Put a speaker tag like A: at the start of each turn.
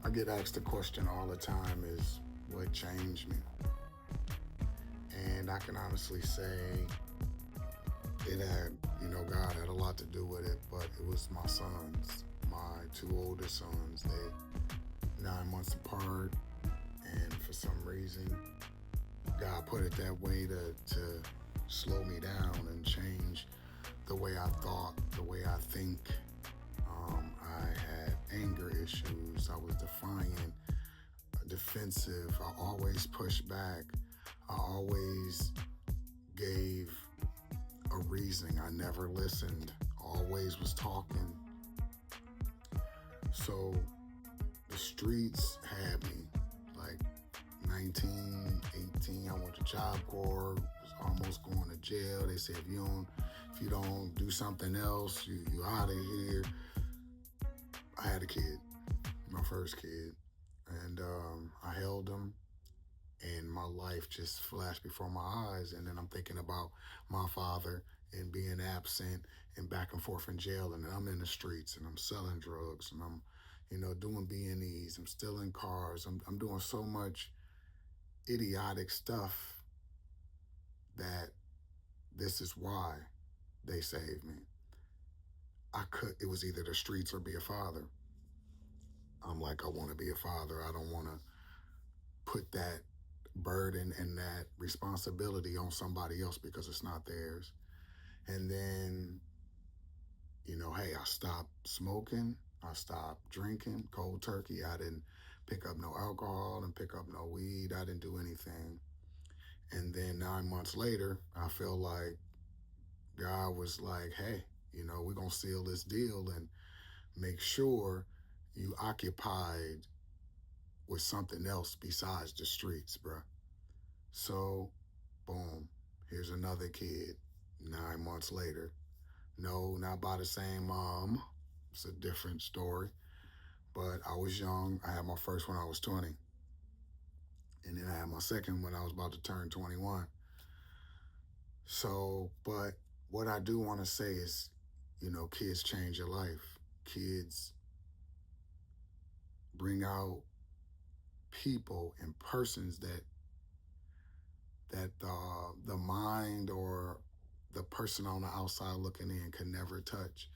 A: I get asked the question all the time is what changed me? And I can honestly say it had, God had a lot to do with it, but it was my sons, my two oldest sons. They 9 months apart, and for some reason, God put it that way to slow me down and change the way I thought, the way I think. I had anger issues. I was defiant, defensive. I always pushed back. I always gave a reason. I never listened. Always was talking. So the streets had me. Like 19, 18, I went to Job Corps, was almost going to jail. They said if you don't do something else, you out of here. I had a kid, my first kid, and I held him, and my life just flashed before my eyes. And then I'm thinking about my father and being absent and back and forth in jail, and then I'm in the streets and I'm selling drugs and I'm, doing B&Es. I'm stealing cars. I'm doing so much idiotic stuff that this is why they saved me. It was either the streets or be a father. I'm like, I want to be a father. I don't want to put that burden and that responsibility on somebody else because it's not theirs. And then, hey, I stopped smoking. I stopped drinking cold turkey. I didn't pick up no alcohol and pick up no weed. I didn't do anything. And then 9 months later, I feel like God was like, hey, we're going to seal this deal and make sure you occupied with something else besides the streets, bruh. So, boom, here's another kid 9 months later. No, not by the same mom. It's a different story. But I was young. I had my first when I was 20. And then I had my second when I was about to turn 21. So, but what I do want to say is, kids change your life. Kids bring out people and persons that the mind or the person on the outside looking in can never touch.